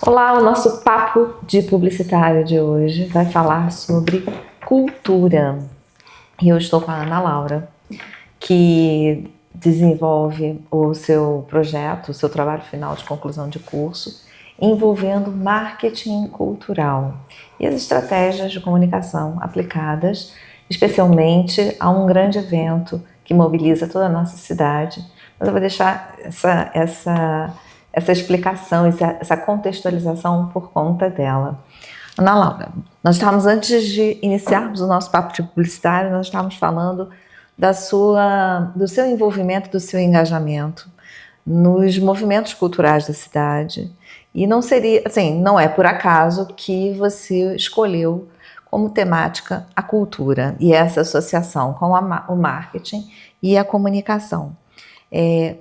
Olá, o nosso papo de publicitário de hoje vai falar sobre cultura. E eu estou com a Ana Laura, que desenvolve o seu projeto, o seu trabalho final de conclusão de curso, envolvendo marketing cultural e as estratégias de comunicação aplicadas, especialmente a um grande evento que mobiliza toda a nossa cidade. Mas eu vou deixar essa explicação, essa contextualização por conta dela. Ana Laura, nós estávamos, antes de iniciarmos o nosso papo de publicitário, nós estávamos falando do seu envolvimento, do seu engajamento nos movimentos culturais da cidade. E não seria, assim, não é por acaso que você escolheu como temática a cultura e essa associação com o marketing e a comunicação.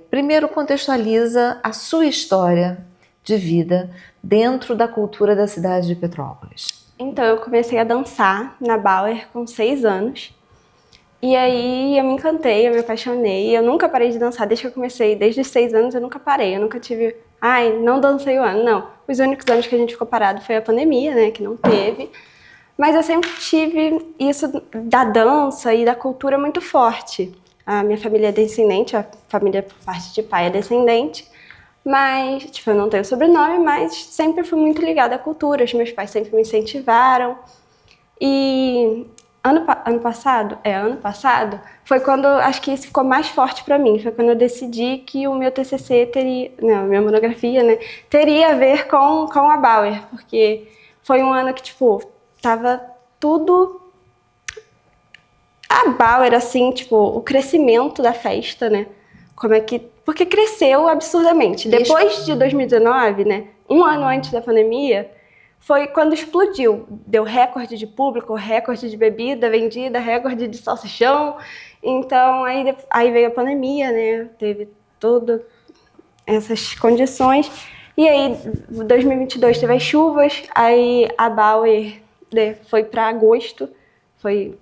Primeiro, contextualiza a sua história de vida dentro da cultura da cidade de Petrópolis. Então, eu comecei a dançar na Bauer com 6 anos. E aí eu me encantei, eu me apaixonei. Eu nunca parei de dançar desde que eu comecei. Desde os 6 anos eu nunca parei. Eu nunca tive, não dancei o ano. Não, os únicos anos que a gente ficou parado foi a pandemia, né, que não teve. Mas eu sempre tive isso da dança e da cultura muito forte. A minha família é descendente, a família por parte de pai é descendente. Mas, eu não tenho sobrenome, mas sempre fui muito ligada à cultura. Os meus pais sempre me incentivaram. E ano passado foi quando, acho que isso ficou mais forte para mim. Foi quando eu decidi que o meu TCC minha monografia, né, teria a ver com a Bauer. Porque foi um ano que, tava tudo... A Bauer, assim, o crescimento da festa, né? Porque cresceu absurdamente. Depois de 2019, né, um ano antes da pandemia, foi quando explodiu. Deu recorde de público, recorde de bebida vendida, recorde de salsichão. Então, aí veio a pandemia, né, teve todas essas condições. E aí, 2022 teve as chuvas, aí a Bauer, né, foi para agosto, foi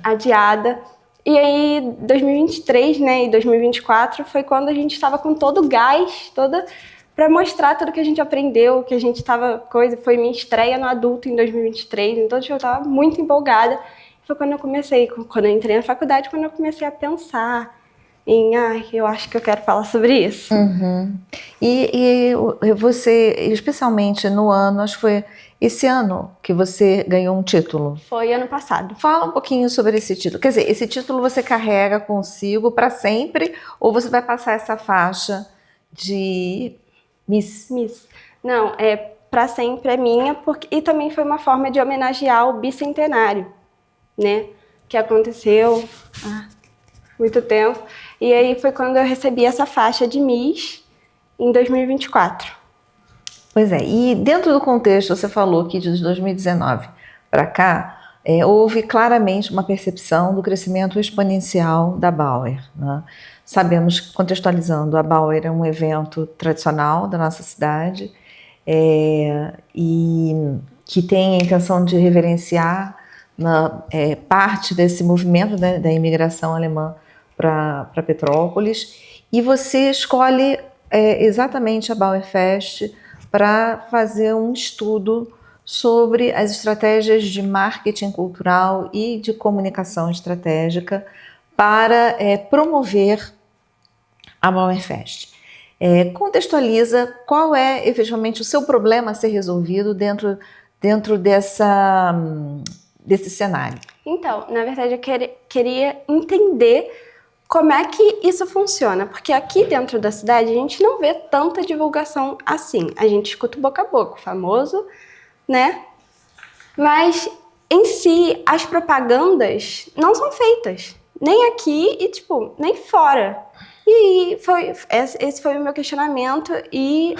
adiada. E aí, 2023, né, e 2024 foi quando a gente estava com todo o gás, para mostrar tudo que a gente aprendeu, que a gente foi minha estreia no adulto em 2023, então eu estava muito empolgada. Foi quando eu entrei na faculdade, quando eu comecei a pensar em, eu acho que eu quero falar sobre isso. Uhum. E você, especialmente no ano, acho que foi esse ano que você ganhou um título. Foi ano passado. Fala um pouquinho sobre esse título. Quer dizer, esse título você carrega consigo para sempre ou você vai passar essa faixa de Miss? Não, para sempre é minha, e também foi uma forma de homenagear o bicentenário, né? Que aconteceu há muito tempo. E aí foi quando eu recebi essa faixa de Miss em 2024. Pois é, e dentro do contexto, você falou que de 2019 para cá, houve claramente uma percepção do crescimento exponencial da Bauer, né? Sabemos, contextualizando, a Bauer é um evento tradicional da nossa cidade e que tem a intenção de reverenciar parte desse movimento, né, da imigração alemã para Petrópolis, e você escolhe exatamente a Bauer Fest para fazer um estudo sobre as estratégias de marketing cultural e de comunicação estratégica para promover a Bauer Fest. Contextualiza qual é efetivamente o seu problema a ser resolvido dentro desse cenário. Então, na verdade, eu queria entender como é que isso funciona, porque aqui dentro da cidade a gente não vê tanta divulgação assim. A gente escuta o boca a boca, o famoso, né? Mas, em si, as propagandas não são feitas, nem aqui e, nem fora. E esse foi o meu questionamento e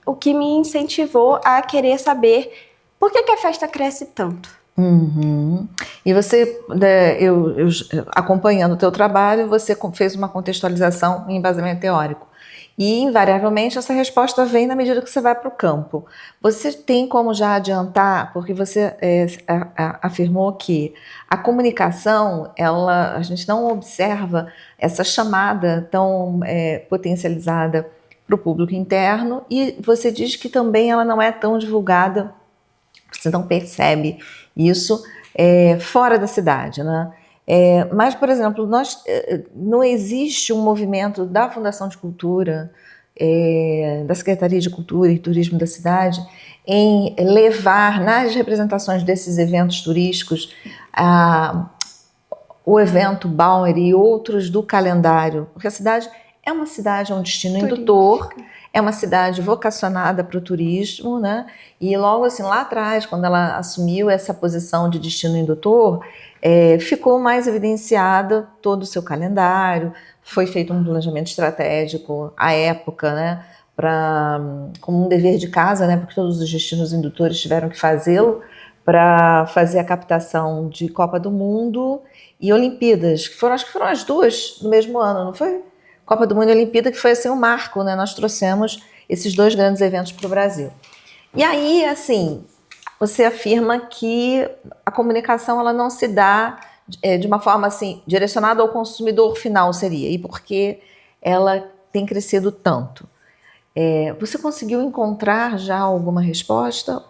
o que me incentivou a querer saber por que a festa cresce tanto. Uhum. E você, eu acompanhando o teu trabalho, você fez uma contextualização em embasamento teórico. E, invariavelmente, essa resposta vem na medida que você vai para o campo. Você tem como já adiantar, porque você afirmou que a comunicação, a gente não observa essa chamada tão potencializada para o público interno, e você diz que também ela não é tão divulgada, você não percebe isso fora da cidade, né? Mas, por exemplo, não existe um movimento da Fundação de Cultura, da Secretaria de Cultura e Turismo da cidade, em levar nas representações desses eventos turísticos o evento Bauer e outros do calendário, porque a cidade é uma cidade, é um destino indutor, é uma cidade vocacionada para o turismo, né? E logo assim, lá atrás, quando ela assumiu essa posição de destino indutor, ficou mais evidenciada todo o seu calendário, foi feito um planejamento estratégico à época, né? Como um dever de casa, né? Porque todos os destinos indutores tiveram que fazê-lo, para fazer a captação de Copa do Mundo e Olimpíadas, acho que foram as duas no mesmo ano, não foi? Copa do Mundo e Olimpíada, que foi assim um marco, né? Nós trouxemos esses dois grandes eventos para o Brasil. E aí, assim, você afirma que a comunicação ela não se dá de uma forma assim direcionada ao consumidor final, seria, e por que ela tem crescido tanto. Você conseguiu encontrar já alguma resposta?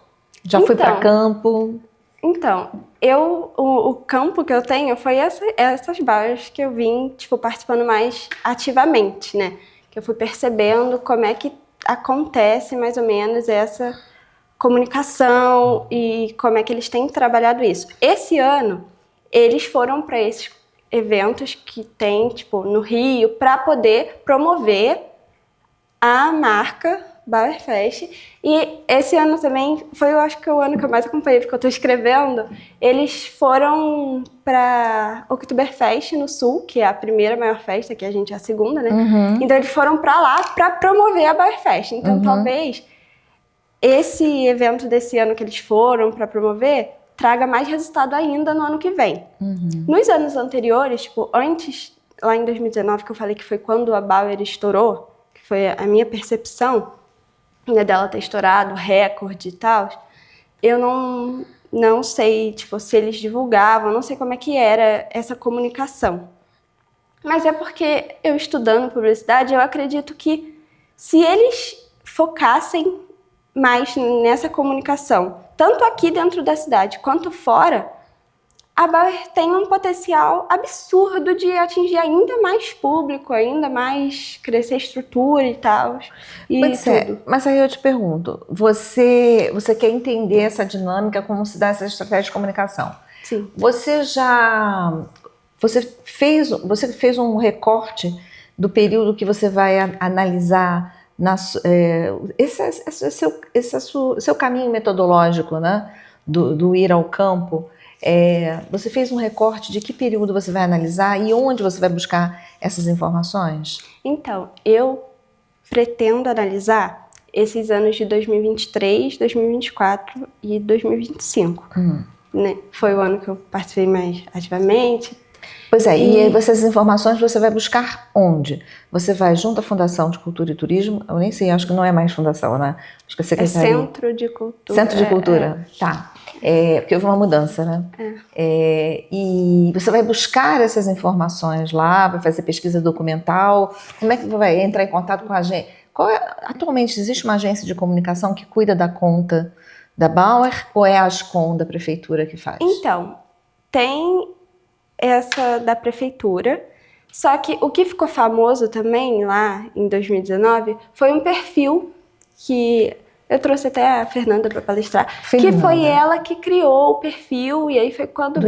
Já foi para campo? Então, o campo que eu tenho foi essas Bauers que eu vim, tipo, participando mais ativamente, né? Que eu fui percebendo como é que acontece mais ou menos essa comunicação e como é que eles têm trabalhado isso. Esse ano, eles foram para esses eventos que tem, tipo, no Rio, para poder promover a marca Bauerfest. E esse ano também foi, eu acho que o ano que eu mais acompanhei, porque eu estou escrevendo. Eles foram para Oktoberfest no Sul, que é a primeira maior festa, que a gente é a segunda, né? Uhum. Então eles foram para lá para promover a Bauerfest. Então talvez esse evento desse ano que eles foram para promover traga mais resultado ainda no ano que vem. Nos anos anteriores, tipo, antes, lá em 2019, que eu falei que foi quando a Bauer estourou, que foi a minha percepção, né, dela ter estourado, recorde e tal, eu não sei, tipo, se eles divulgavam, não sei como é que era essa comunicação. Mas é porque eu estudando publicidade, eu acredito que se eles focassem mais nessa comunicação, tanto aqui dentro da cidade quanto fora, a Bauer tem um potencial absurdo de atingir ainda mais público, ainda mais crescer a estrutura e tal. Mas aí eu te pergunto, você quer entender essa dinâmica, como se dá essa estratégia de comunicação? Sim. Você fez um recorte do período que você vai analisar esse seu caminho metodológico, né, do ir ao campo. Você fez um recorte de que período você vai analisar e onde você vai buscar essas informações? Então, eu pretendo analisar esses anos de 2023, 2024 e 2025. Né? Foi o ano que eu participei mais ativamente. Pois é, e essas informações você vai buscar onde? Você vai junto à Fundação de Cultura e Turismo, eu nem sei, acho que não é mais fundação, né? Acho que é Secretaria. Centro de Cultura. Centro de Cultura, tá. Porque houve uma mudança, né? E você vai buscar essas informações lá, vai fazer pesquisa documental, como é que vai entrar em contato com a agência? Atualmente existe uma agência de comunicação que cuida da conta da Bauer ou é a Ascom da prefeitura que faz? Então, tem essa da prefeitura, só que o que ficou famoso também lá em 2019 foi um perfil que eu trouxe até a Fernanda para palestrar, que foi ela que criou o perfil, e aí foi quando do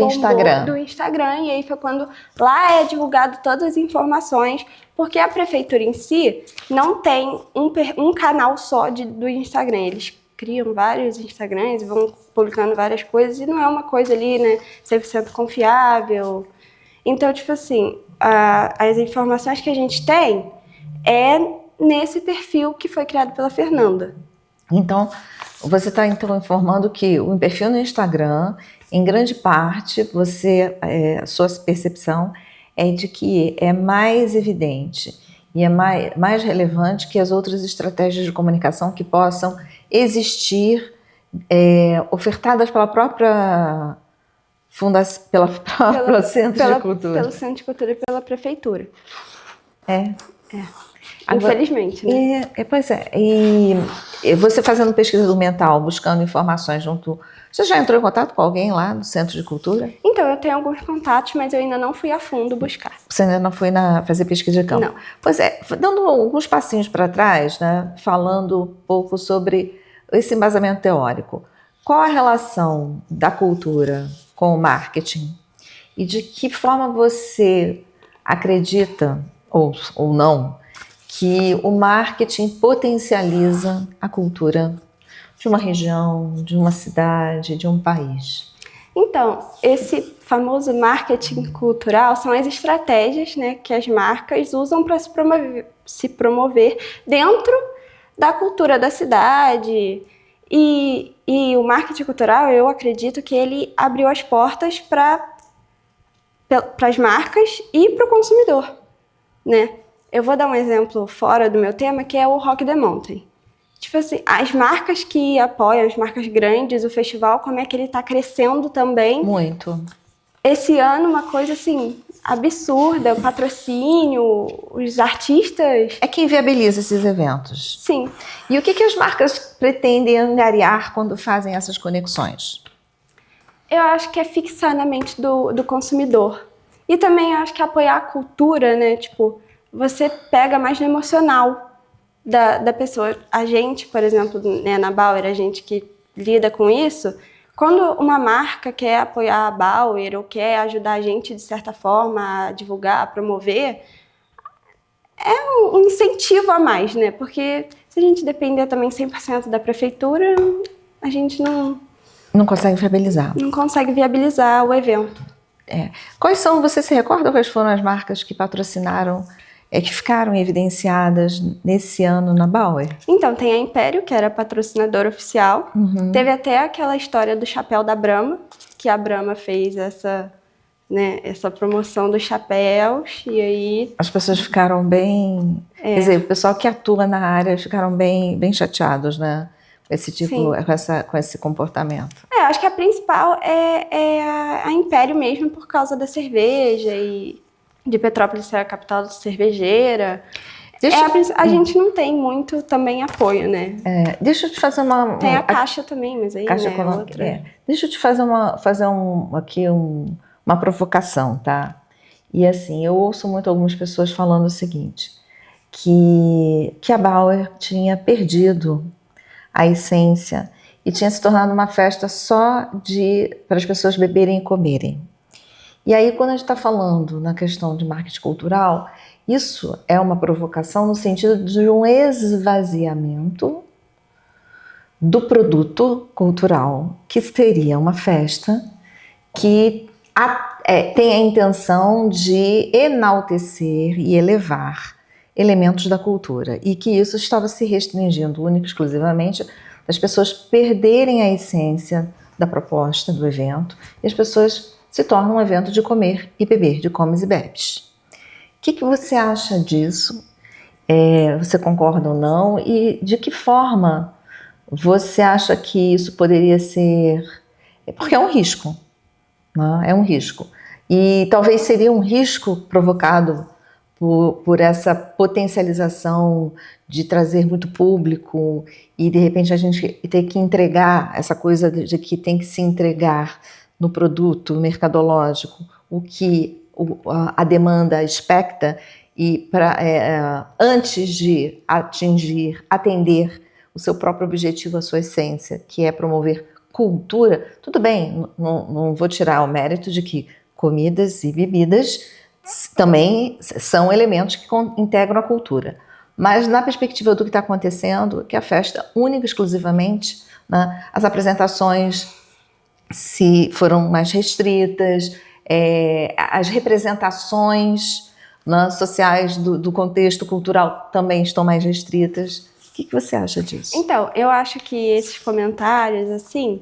Instagram, e aí foi quando lá é divulgado todas as informações, porque a prefeitura em si não tem um canal só do Instagram, eles criam vários Instagrams, vão publicando várias coisas, e não é uma coisa ali, né, 100% confiável. Então, tipo assim, as informações que a gente tem é nesse perfil que foi criado pela Fernanda. Então, você está informando que o perfil no Instagram, em grande parte, a sua percepção é de que é mais evidente e é mais relevante que as outras estratégias de comunicação que possam existir, ofertadas pela própria fundação, pelo Centro de Cultura. Pelo Centro de Cultura e pela Prefeitura. Agora, Infelizmente, né? Pois é. E você fazendo pesquisa documental, buscando informações junto... Você já entrou em contato com alguém lá no Centro de Cultura? Então, eu tenho alguns contatos, mas eu ainda não fui a fundo buscar. Você ainda não foi fazer pesquisa de campo? Não. Pois é, dando alguns passinhos para trás, né, falando um pouco sobre esse embasamento teórico. Qual a relação da cultura com o marketing? E de que forma você acredita, ou não, que o marketing potencializa a cultura de uma região, de uma cidade, de um país? Então, esse famoso marketing cultural são as estratégias, né, que as marcas usam para se promover dentro da cultura da cidade. E o marketing cultural, eu acredito que ele abriu as portas para as marcas e para o consumidor, né? Eu vou dar um exemplo fora do meu tema, que é o Rock the Mountain. Tipo assim, as marcas que apoiam, as marcas grandes, o festival, como é que ele está crescendo também. Muito. Esse ano, uma coisa assim, absurda, o patrocínio, os artistas... É quem viabiliza esses eventos. Sim. E o que as marcas pretendem angariar quando fazem essas conexões? Eu acho que é fixar na mente do consumidor. E também eu acho que apoiar a cultura, né? Tipo, você pega mais no emocional da pessoa. A gente, por exemplo, né, na Bauer, a gente que lida com isso, quando uma marca quer apoiar a Bauer ou quer ajudar a gente, de certa forma, a divulgar, a promover, é um incentivo a mais, né? Porque se a gente depender também 100% da prefeitura, a gente não consegue viabilizar. Não consegue viabilizar o evento. Quais são, você se recorda quais foram as marcas que patrocinaram, que ficaram evidenciadas nesse ano na Bauer? Então, tem a Império, que era patrocinadora oficial. Uhum. Teve até aquela história do chapéu da Brahma, que a Brahma fez essa promoção dos chapéus, e aí... As pessoas ficaram bem... Quer dizer, o pessoal que atua na área ficaram bem chateados, né? Esse tipo, com esse comportamento. Acho que a principal é a Império mesmo, por causa da cerveja e de Petrópolis ser a capital cervejeira. A gente não tem muito também apoio, né? Deixa eu te fazer uma... Tem a Caixa também, mas aí Caixa é outra. Deixa eu te fazer uma provocação, tá? E assim, eu ouço muito algumas pessoas falando o seguinte, que a Bauer tinha perdido a essência e tinha se tornado uma festa só para as pessoas beberem e comerem. E aí, quando a gente está falando na questão de marketing cultural, isso é uma provocação no sentido de um esvaziamento do produto cultural, que seria uma festa que tem a intenção de enaltecer e elevar elementos da cultura, e que isso estava se restringindo única e exclusivamente das pessoas perderem a essência da proposta do evento, e as pessoas se tornam um evento de comer e beber, de comes e bebes. O que você acha disso? Você concorda ou não? E de que forma você acha que isso poderia ser... Porque é um risco, né? É um risco. E talvez seria um risco provocado por essa potencialização de trazer muito público e de repente a gente ter que entregar essa coisa de que tem que se entregar no produto mercadológico o que a demanda expecta, e antes de atender o seu próprio objetivo, a sua essência, que é promover cultura. Tudo bem, não vou tirar o mérito de que comidas e bebidas também são elementos que integram a cultura. Mas na perspectiva do que está acontecendo, que a festa única e exclusivamente, né, as apresentações se foram mais restritas, as representações, né, sociais do contexto cultural também estão mais restritas. O que você acha disso? Então, eu acho que esses comentários, assim,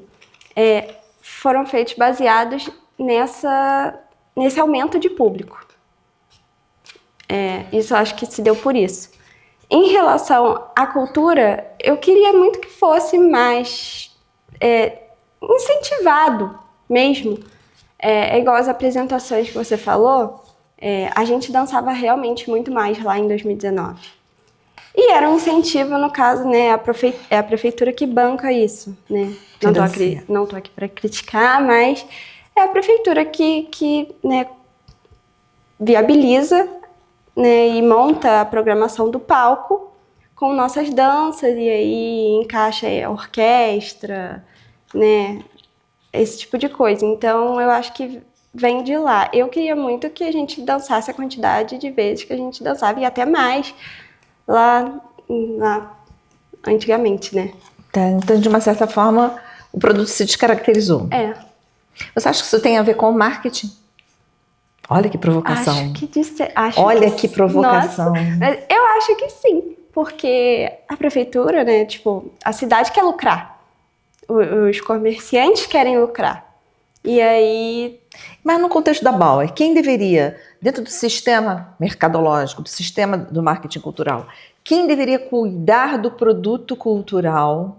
foram feitos baseados nesse aumento de público. Isso eu acho que se deu por isso. Em relação à cultura, eu queria muito que fosse mais incentivado mesmo. É igual as apresentações que você falou, A gente dançava realmente muito mais lá em 2019. E era um incentivo, no caso, né? É a prefeitura que banca isso, né? Não tô aqui para criticar, mas é a prefeitura que né, viabiliza, né, e monta a programação do palco com nossas danças, e aí encaixa a orquestra, né? Esse tipo de coisa. Então, eu acho que vem de lá. Eu queria muito que a gente dançasse a quantidade de vezes que a gente dançava, e até mais lá antigamente, né? Tá, então, de uma certa forma, o produto se descaracterizou. Você acha que isso tem a ver com o marketing? Olha que provocação. Olha que provocação. Nossa, eu acho que sim, porque a prefeitura, né, tipo, a cidade quer lucrar. Os comerciantes querem lucrar. E aí... Mas no contexto da Bauer, quem deveria, dentro do sistema mercadológico, do sistema do marketing cultural, quem deveria cuidar do produto cultural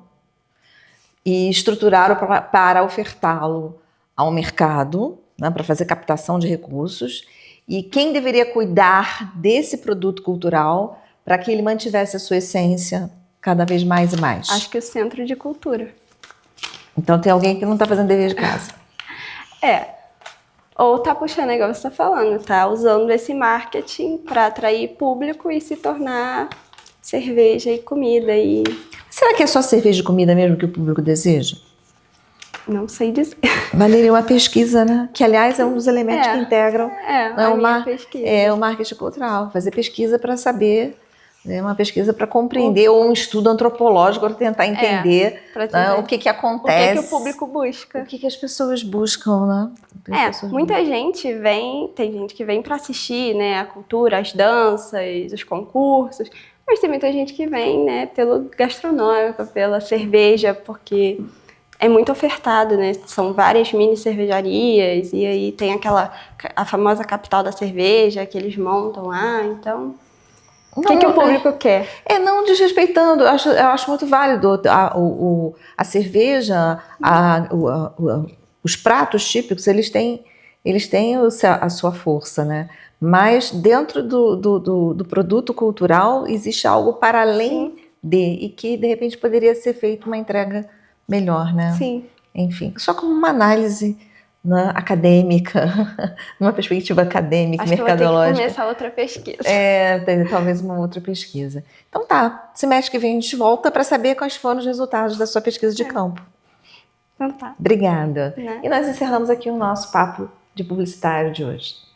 e estruturá-lo para ofertá-lo ao mercado, né, para fazer captação de recursos, e quem deveria cuidar desse produto cultural para que ele mantivesse a sua essência cada vez mais e mais? Acho que o Centro de Cultura. Então tem alguém que não está fazendo dever de casa. Ou tá puxando, igual você tá falando, tá usando esse marketing para atrair público e se tornar cerveja e comida. Será que é só cerveja e comida mesmo que o público deseja? Não sei dizer. Valeria uma pesquisa, né? Que, aliás, é um dos elementos que integram o marketing cultural. Fazer pesquisa para saber, né? Uma pesquisa para compreender, ou um estudo antropológico para tentar entender, né? O que acontece. O que o público busca. O que as pessoas buscam, né? Muita gente vem, tem gente que vem para assistir, né, a cultura, as danças, os concursos, mas tem muita gente que vem, né, pelo gastronômico, pela cerveja, porque é muito ofertado, né? São várias mini cervejarias, e aí tem a famosa capital da cerveja que eles montam lá, então... O que o público quer? Não desrespeitando, eu acho muito válido a cerveja, os pratos típicos, eles têm a sua força, né? Mas dentro do produto cultural existe algo para além e que de repente poderia ser feito uma entrega melhor, né? Sim. Enfim, só como uma análise, né, acadêmica, numa perspectiva acadêmica, mercadológica. Acho que vou ter que começar outra pesquisa. Talvez uma outra pesquisa. Então tá, semestre que vem a gente volta para saber quais foram os resultados da sua pesquisa de campo. Então tá. Obrigada. Né? E nós encerramos aqui o nosso papo de publicitário de hoje.